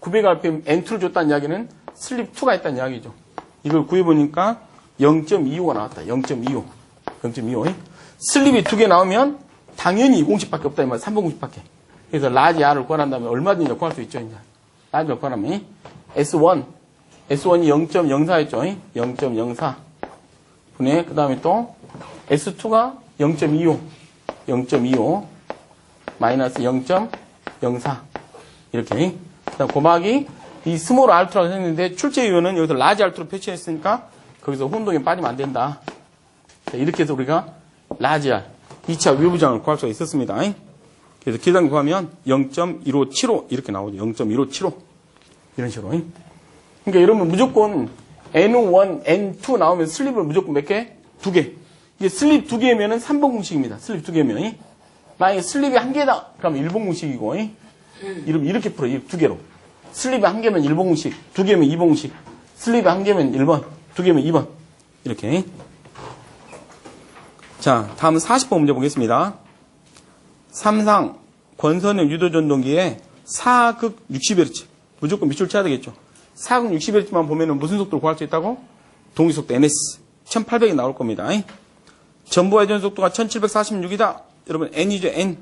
900rpm N2를 줬다는 이야기는 슬립 2가 있다는 이야기죠. 이걸 구해보니까 0.25가 나왔다. 0.25 슬립이 2개 나오면 당연히 이 공식밖에 없다. 이 말 3번 공식밖에. 그래서 라지 R을 구하는 다음에 얼마든지 구할 수 있죠. 이제 라지를 구하면 S1이 0.04였죠. 0.04 분의 그 다음에 또 S2가 0.25 마이너스 0.04 이렇게. 그다음 곱하기 이 스몰 R2라고 했는데 출제위원은 여기서 라지 R2로 표시했으니까 거기서 혼동이 빠지면 안 된다. 자, 이렇게 해서 우리가 라지 R 2차 외부장을 구할 수가 있었습니다. 그래서 계산 구하면 0.1575 이렇게 나오죠. 0.1575 이런 식으로. 그러니까 여러분 무조건 N1, N2 나오면 슬립을 무조건 몇 개? 2개. 이게 슬립 2개면은 3번 공식입니다. 슬립 2개면. 만약에 슬립이 1개다. 그러면 1번 공식이고. 이렇게 풀어. 2개로. 슬립이 1개면 1번 공식, 2개면 2번 공식. 슬립이 1개면 1번, 2개면 2번. 이렇게. 자, 다음은 40번 문제 보겠습니다. 3상 권선형 유도전동기의 4극 60Hz. 무조건 밑줄 쳐야 되겠죠. 4극 60Hz만 보면은 무슨 속도를 구할 수 있다고? 동기속도 NS 1800이 나올 겁니다. 전부와 회전 속도가 1746이다. 여러분 N이죠. N.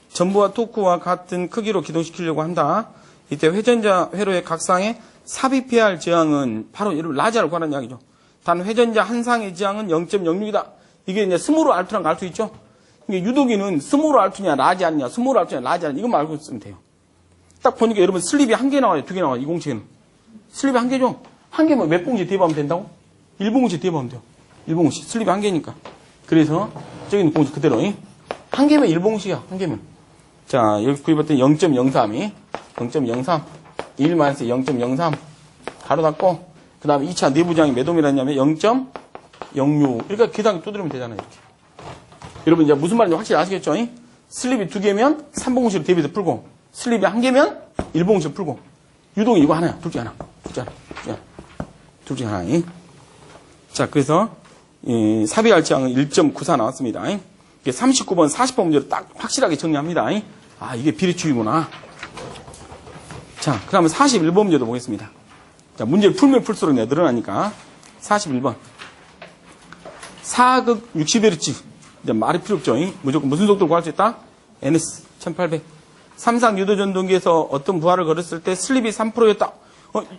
전부와 토크와 같은 크기로 기동시키려고 한다. 이때 회전자 회로의 각상의 삽입해야 할 저항은 바로 여러분 라지아를 구하는 이야기죠. 단 회전자 한 상의 저항은 0.06이다. 이게 이제 스몰 R2랑 알 수 있죠. 이게 유도기는 스몰 R2냐 라지아냐 스몰 R2냐 라지아냐 이것만 알고 있으면 돼요. 딱 보니까 여러분 슬립이 한 개 나와요. 두 개 나와요. 207은. 슬립이 한 개죠. 한 개면 몇 봉지 대입하면 된다고? 1봉지 대입하면 돼요. 1봉지. 슬립이 한 개니까. 그래서 저기는 봉지 그대로. 한 개면 1봉지야. 한 개면. 자, 여기 구입했더니 0.03이 0.03 1-0.03 가로 닫고 그 다음에 2차 내부장이 몇 옴이라냐면 0.06 그러니까 계산 두드리면 되잖아요. 이렇게. 여러분 이제 무슨 말인지 확실히 아시겠죠? 슬립이 두 개면 3봉지로 대입해서 풀고 슬립이 한 개면 1봉지로 풀고 유동이 이거 하나야. 둘 중에 하나. 둘 중에 하나. 자, 그래서 삽입할 저항은 1.94 나왔습니다. 이게 39번, 40번 문제로 딱 확실하게 정리합니다. 아, 이게 비례추이구나. 자, 그 다음에 41번 문제도 보겠습니다. 자, 문제를 풀면 풀수록 늘어나니까. 41번. 4극 60Hz. 이제 말이 필요 없죠. 무조건 무슨 속도로 구할 수 있다? NS 1800. 삼상 유도 전동기에서 어떤 부하를 걸었을 때 슬립이 3%였다.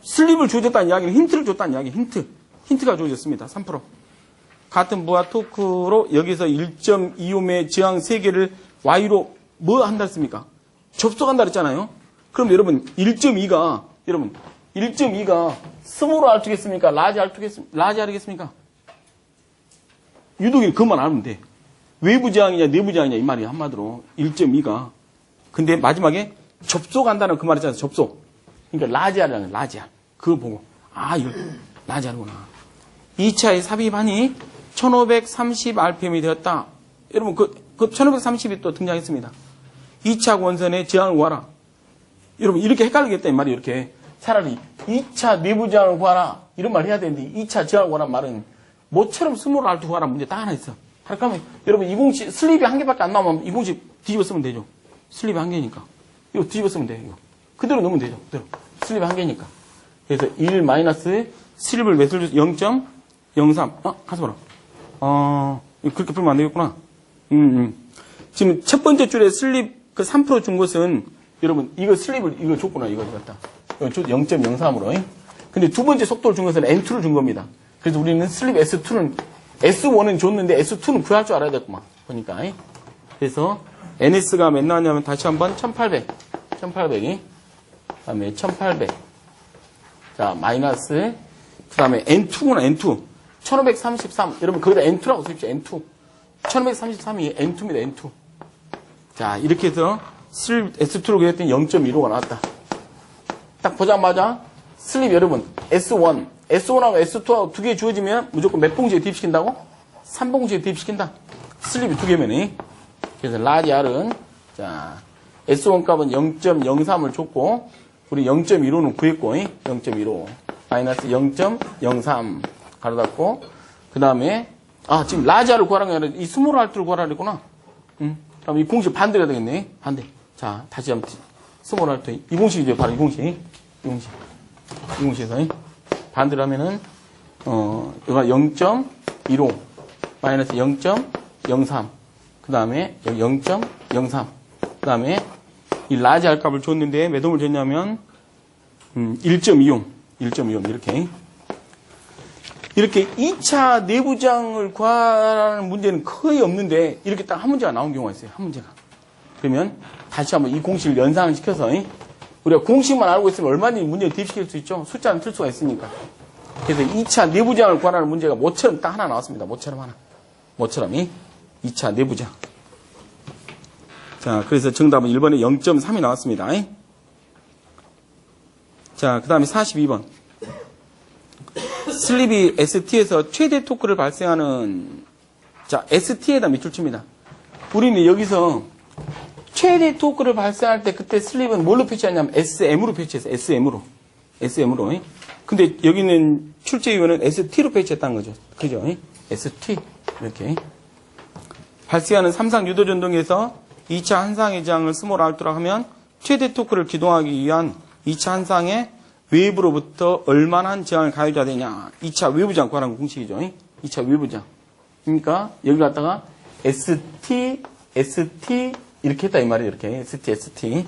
슬립을 주어졌다는 이야기는 힌트를 줬다는 이야기. 힌트가 주어졌습니다. 3%. 같은 부하 토크로 여기서 1.25의 저항 3개를 Y로 뭐 한다 했습니까? 접속한다 그랬잖아요. 그럼 여러분 1.2가 스몰 R2겠습니까? 라지 R이겠습니까? 유도기는 그것만 알면 돼. 외부 저항이냐 내부 저항이냐 이 말이야. 한마디로 1.2가. 근데 마지막에 접속한다는 그 말 있잖아요. 접속. 그러니까 라지 R이라는 라지 R. 그거 보고 아 이거 라지 R구나. 2차의 삽입하니 1530rpm이 되었다. 여러분 그 1530이 또 등장했습니다. 2차 원선의 저항을 구하라. 여러분 이렇게 헷갈리겠다 이 말이 이렇게. 차라리 2차 내부 저항을 구하라 이런 말 해야 되는데 2차 저항을 구하라는 말은 뭐처럼 스몰 R2 구하라는 문제 딱 하나 있어. 그러면 여러분 207 슬립이 한 개밖에 안 나오면 207 뒤집어 쓰면 되죠. 슬립이 한 개니까. 이거 뒤집어 쓰면 돼. 이거. 그대로 넣으면 되죠. 그대로. 슬립이 한 개니까. 그래서 1 마이너스 슬립을 몇을 줘? 0.03. 가서 봐라. 그렇게 풀면 안 되겠구나. 지금 첫 번째 줄에 슬립 그 3% 준 것은 여러분 이거 슬립을 이거 줬구나. 이거 줬다. 0.03으로. 근데 두 번째 속도를 준 것은 N2를 준 겁니다. 그래서 우리는 슬립 S2는 S1은 줬는데 S2는 구할 줄 알아야 됐구만. 보니까. 그래서 NS가 몇 나왔냐면 다시 한번 1800이 그다음에 1800. 자, 마이너스 그다음에 N2구나. N2. 1533. 여러분 거기다 N2라고 쓰십시오. N2. 1533이 N2입니다. N2. 자, 이렇게 해서 슬립 S2로 그렸더니 0.15가 나왔다. 딱 보자마자 슬립 여러분 S1. S1하고 S2하고 두 개 주어지면 무조건 몇 봉지에 대입시킨다고? 3봉지에 대입시킨다. 슬립이 두 개면이. 그래서 라지 R은 자 S1 값은 0.03을 줬고 우리 0.15는 구했고 0.15 마이너스 0.03 가로 닫고 그 다음에 지금 라지 R을 구하라는 게 아니라 이 스몰 R2를 구하라 그랬구나. 그럼 이 공식 반대가 되겠네. 반대. 자 다시 한번 스몰 R2 이 공식이죠. 바로 이 공식에서 반대로 하면은 이거 0.15 마이너스 0.03 그 다음에 0.03 그 다음에 이 라지 R 값을 줬는데 몇 옴을 줬냐면 1.25 이렇게 2차 내부장을 구하라는 문제는 거의 없는데 이렇게 딱 한 문제가 나온 경우가 있어요. 한 문제가. 그러면 다시 한번 이 공식을 연상을 시켜서 우리가 공식만 알고 있으면 얼마든지 문제를 대입시킬 수 있죠. 숫자는 틀 수가 있으니까. 그래서 2차 내부장을 구하라는 문제가 모처럼 딱 하나 나왔습니다. 모처럼 2차 내부장. 자, 그래서 정답은 1번에 0.3이 나왔습니다. 자, 그 다음에 42번. 슬립이 ST에서 최대 토크를 발생하는, 자, ST에다 밑줄 칩니다. 우리는 여기서 최대 토크를 발생할 때 그때 슬립은 뭘로 표시하냐면 SM으로 표시했어요. SM으로. 근데 여기는 출제위원은 ST로 표시했다는 거죠. 그죠? ST. 이렇게. 발생하는 삼상 유도전동에서 2차 한상의 저항을 스몰 R2라 하면 최대 토크를 기동하기 위한 2차 한상에 외부로부터 얼마나 저항을 가해줘야 되냐. 2차 외부 저항 구하는 공식이죠. 2차 외부 저항. 그러니까 여기 갖다가 ST 이렇게 했다 이 말이에요. 이렇게 ST.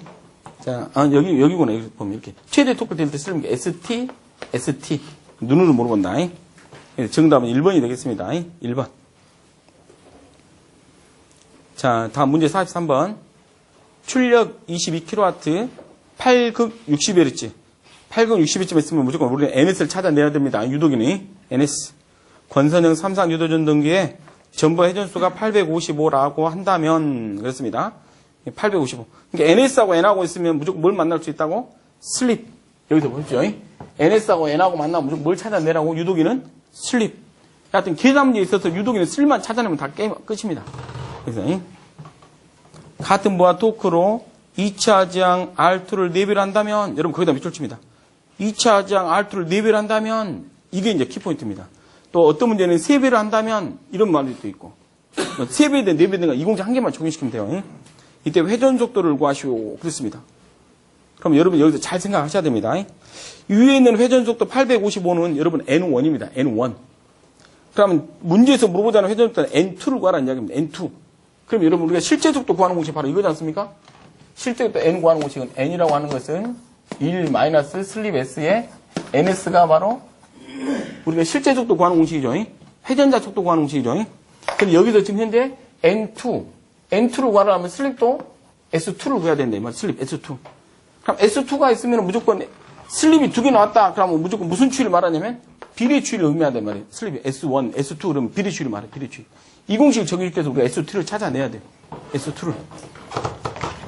자, 여기구나. 여기 보면 이렇게 최대 토크 될 때 쓰는 게 ST 눈으로 물어본다. 정답은 1번이 되겠습니다. 1번. 자, 다음 문제 43번. 출력 22kW, 8극 60Hz. 8극 60Hz 있으면 무조건 우리는 NS를 찾아내야 됩니다. 유도기는 NS. 권선형 3상 유도 전등기에 전부 회전수가 855라고 한다면 그렇습니다. 855. 그러니까 NS하고 N하고 있으면 무조건 뭘 만날 수 있다고? 슬립. 여기서 보십시오. NS하고 N하고 만나면 무조건 뭘 찾아내라고? 유도기는 슬립. 하여튼 계산 문제에 있어서 유도기는 슬립만 찾아내면 다 게임 끝입니다. 그래서 같은 부하 토크로 2차 저항 R2를 4배를 한다면 여러분 거기다 밑줄 칩니다. 2차 저항 R2를 4배를 한다면 이게 이제 키포인트입니다. 또 어떤 문제는 3배를 한다면 이런 말이 또 있고 3배든 4배든 이 공식 한 개만 적용시키면 돼요. 이때 회전 속도를 구하시오. 그렇습니다. 그럼 여러분 여기서 잘 생각하셔야 됩니다. 위에 있는 회전 속도 855는 여러분 N1입니다. N1. 그러면 문제에서 물어보자는 회전 속도는 N2를 구하라는 이야기입니다. N2. 그럼 여러분 우리가 실제 속도 구하는 공식이 바로 이거지 않습니까? 실제 속도 N 구하는 공식은 N이라고 하는 것은 1 마이너스 슬립 S의 NS가 바로 우리가 실제 속도 구하는 공식이죠. 회전자 속도 구하는 공식이죠. 근데 여기서 지금 현재 N2를 구하려면 슬립도 S2를 구해야 된다. 이 말. 슬립 S2. 그럼 S2가 있으면 무조건 슬립이 2개 나왔다. 그러면 무조건 무슨 추이를 말하냐면 비례 추이를 의미한단 말이에요. 슬립이 S1, S2 그러면 비례 추이를 말해. 비례 추이. 이 공식을 적용시켜서 우리가 S2를 찾아내야 돼요. S2를.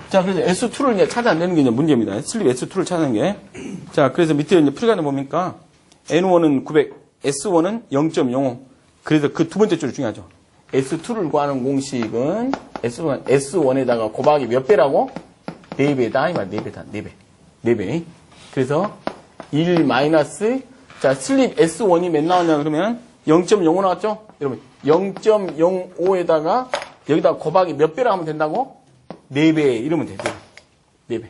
자, 그래서 S2를 이제 찾아내는 게 이제 문제입니다. 슬립 S2를 찾아내는 게. 자, 그래서 밑에 이제 풀이관을 보니까 N1은 900, S1은 0.05. 그래서 그 두 번째 줄이 중요하죠. S2를 구하는 공식은 S1에다가 곱하기 몇 배라고? 4배다. 이 말, 4배다. 4배. 4배. 그래서 1 마이너스, 자, 슬립 S1이 몇 나왔냐 그러면 0.05 나왔죠? 여러분, 0.05에다가 여기다 곱하기 몇 배라 하면 된다고? 4배. 이러면 돼요. 4배.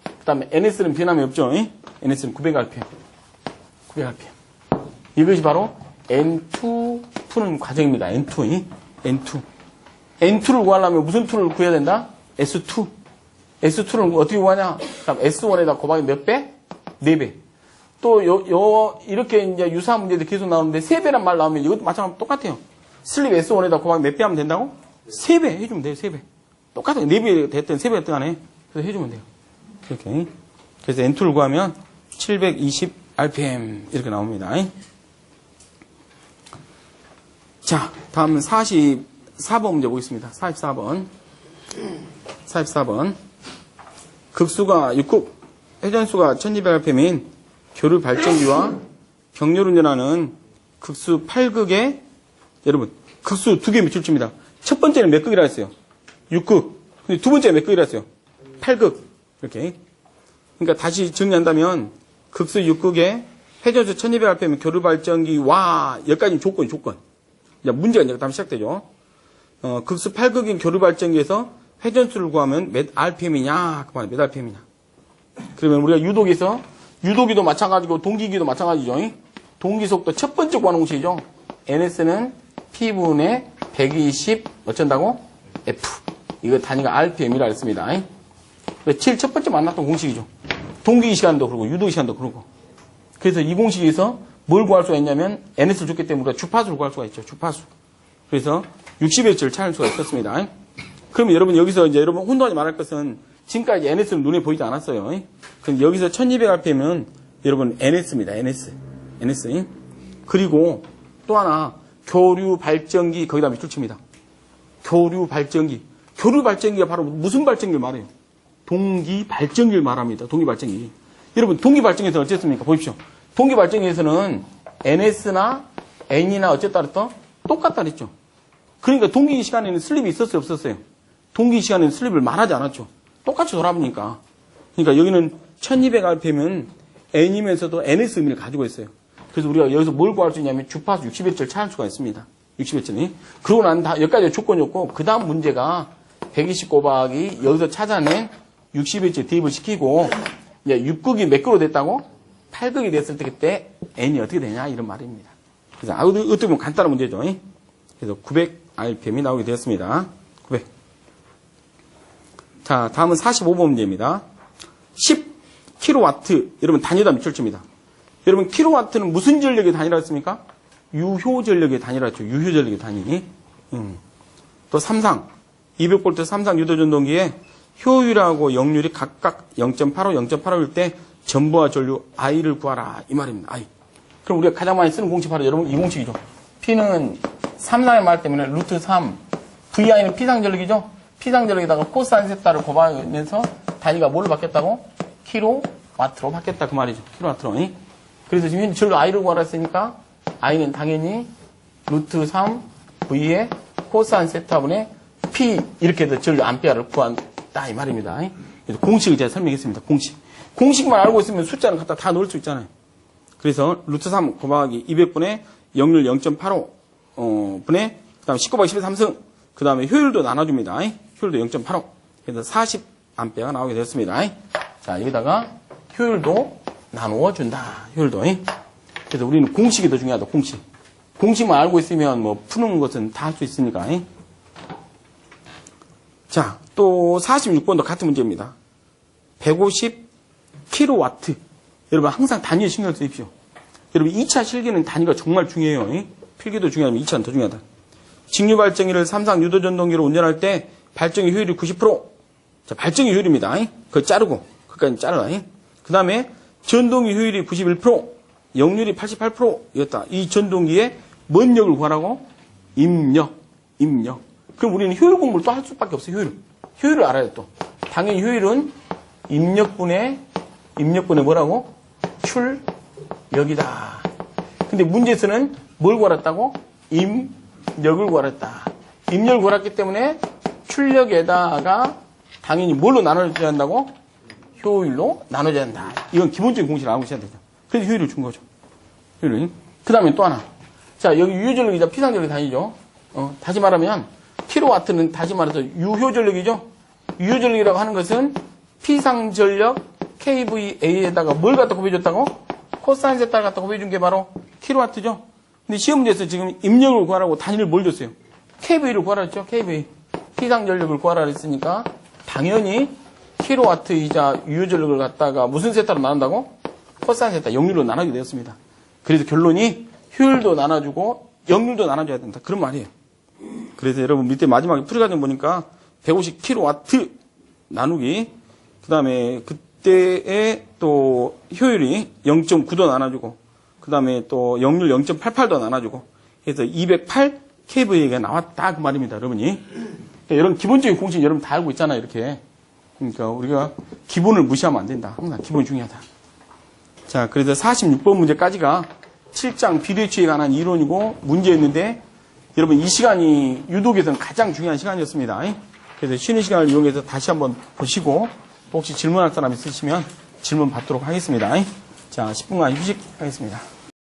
그 다음에 NS는 변함이 없죠? NS는 900rpm. 900rpm. 이것이 바로 N2 푸는 과정입니다. N2. N2를 구하려면 무슨 2를 구해야 된다? S2. S2를 어떻게 구하냐? 그럼 S1에다 곱하기 몇 배? 4배. 또, 이렇게 이제 유사한 문제도 계속 나오는데, 3배란 말 나오면 이것도 마찬가지로 똑같아요. 슬립 S1에다 곱하기 몇 배 하면 된다고? 3배 해주면 돼요, 3배. 똑같아요. 4배 됐든 3배 됐든 간에. 그래서 해주면 돼요. 이렇게. 그래서 N2를 구하면 720rpm 이렇게 나옵니다. 자, 다음은 44번 문제 보겠습니다. 44번. 극수가 6급, 회전수가 1200rpm인 교류 발전기와 병렬 운전하는 극수 8극의 여러분, 극수 2개 밑줄 칩니다. 첫 번째는 몇 극이라 했어요? 6극. 근데 두 번째는 몇 극이라 했어요? 8극. 이렇게. 그러니까 다시 정리한다면 극수 6극의 회전수 1200rpm 교류 발전기와 여기까지는 조건. 이제 문제가 이제 다음 시작되죠. 극수 8극인 교류 발전기에서 회전수를 구하면 몇 rpm이냐? 그 말이야. 몇 rpm이냐? 그러면 우리가 유도기도 마찬가지고 동기기도 마찬가지죠. 동기속도 첫 번째 구하는 공식이죠. NS는 P분의 120 어쩐다고? F. 이거 단위가 rpm이라 했습니다. 7 첫 번째 만났던 공식이죠. 동기기 시간도 그러고 유도기 시간도 그러고. 그래서 이 공식에서 뭘 구할 수가 있냐면 NS를 줬기 때문에 우리가 주파수를 구할 수가 있죠. 주파수. 그래서 60Hz를 찾을 수가 있었습니다. 그러면 여러분 여기서 이제 여러분 혼동하지 말할 것은 지금까지 NS는 눈에 보이지 않았어요. 그럼 여기서 1200rpm은 여러분 NS입니다. NS. 그리고 또 하나 교류 발전기 거기다 밑줄 칩니다. 교류 발전기가 바로 무슨 발전기를 말해요? 동기 발전기를 말합니다. 동기 발전기. 여러분 동기 발전기에서 어쨌습니까? 보십시오. 동기 발전기에서는 NS나 N이나 어쨌다 그랬어? 똑같다 그랬죠. 그러니까 동기 시간에는 슬립이 있었어요, 없었어요? 동기 시간에는 슬립을 말하지 않았죠. 똑같이 돌아보니까. 그러니까 여기는 1200rpm은 N이면서도 NS 의미를 가지고 있어요. 그래서 우리가 여기서 뭘 구할 수 있냐면 주파수 60Hz를 찾을 수가 있습니다. 60Hz니. 그러고 난 다 여기까지 조건이었고 그 다음 문제가 120 곱하기 여기서 찾아낸 60Hz 대입을 시키고 이제 6극이 몇 극으로 됐다고? 8극이 됐을 때 그때 n이 어떻게 되냐 이런 말입니다. 그래서 어떻게 보면 간단한 문제죠. 그래서 900rpm이 나오게 되었습니다. 900. 자, 다음은 45번 문제입니다. 10kW, 여러분 단위다 미철주입니다. 여러분 킬로와트는 무슨 전력의 단위라 했습니까? 유효 전력의 단위라 했죠. 유효 전력의 단위. 또 삼상 200V 삼상 유도전동기에 효율하고 역률이 각각 0.85, 0.85일 때 전부와 전류 I를 구하라 이 말입니다. I. 그럼 우리가 가장 많이 쓰는 공식 바로 여러분 이 공식이죠. P는 삼상의 말 때문에 루트 3, VI는 P상전력이죠. P상전력에다가 코사인 세타를 곱하면서 단위가 뭘로 바뀌었다고? 킬로와트로 바뀌었다 그 말이죠. 킬로와트로. 그래서 지금 전류 I를 구하라 했으니까 I는 당연히 루트 3 V에 코사인 세타분의 P 이렇게 해서 전류 암페어를 구한다 이 말입니다. 그래서 공식을 제가 설명했습니다. 공식만 알고 있으면 숫자는 갖다 다 넣을 수 있잖아요. 그래서 루트 3 곱하기 200분의 역률 0.85 분의 그 다음에 10 곱하기 13승 그 다음에 효율도 나눠줍니다. 효율도 0.85 그래서 40A가 나오게 되었습니다. 자 여기다가 효율도 나누어 준다. 효율도. 그래서 우리는 공식이 더 중요하다. 공식만 알고 있으면 뭐 푸는 것은 다 할 수 있으니까. 자, 또 46번도 같은 문제입니다. 150kW. 여러분 항상 단위에 신경 쓰십시오. 여러분 2차 실기는 단위가 정말 중요해요. 필기도 중요하면 2차는 더 중요하다. 직류 발전기를 삼상 유도전동기로 운전할 때 발전기 효율이 90%. 자, 발전기 효율입니다. 그거 자르고 그까지 잘라. 그 다음에 전동기 효율이 91%, 역률이 88%였다. 이 전동기에 뭔 역을 구하라고? 입력. 그럼 우리는 효율 공부를 또 할 수밖에 없어요. 효율을 알아야 또. 당연히 효율은 입력분의 뭐라고? 출력이다. 근데 문제에서는 뭘 구하랬다고? 입력을 구하랬다. 입력을 구하랬기 때문에 출력에다가 당연히 뭘로 나눠줘야 한다고? 효율로 나눠줘야 한다. 이건 기본적인 공식을 알고 있어야 되죠. 그래서 효율을 준 거죠. 효율을. 그 다음에 또 하나. 자, 여기 유효전력이자 피상전력이 다니죠. 다시 말하면, 킬로와트는 다시 말해서 유효전력이죠. 유효전력이라고 하는 것은 피상전력 KVA에다가 뭘 갖다 곱해줬다고? 코사인 세타를 갖다 곱해준 게 바로 킬로와트죠. 근데 시험 문제에서 지금 입력을 구하라고 단위를 뭘 줬어요? KVA를 구하라 했죠. KVA. 피상전력을 구하라 했으니까 당연히 킬로와트이자 유효전력을 갖다가 무슨 세타로 나눈다고? 코사인 세타, 역률로 나누게 되었습니다. 그래서 결론이 효율도 나눠주고 역률도 나눠줘야 된다. 그런 말이에요. 그래서 여러분 밑에 마지막에 풀이과정 보니까 150kW 나누기 그 다음에 그때의 또 효율이 0.9도 나눠주고 그 다음에 또 역률 0.88도 나눠주고 그래서 208kVA가 나왔다 그 말입니다. 여러분이. 이런 기본적인 공식 여러분 다 알고 있잖아요. 이렇게. 그러니까 우리가 기본을 무시하면 안 된다. 항상 기본이 중요하다. 자, 그래서 46번 문제까지가 7장 비례추에 관한 이론이고 문제였는데 여러분 이 시간이 유독에서는 가장 중요한 시간이었습니다. 그래서 쉬는 시간을 이용해서 다시 한번 보시고 혹시 질문할 사람 있으시면 질문 받도록 하겠습니다. 자, 10분간 휴식하겠습니다.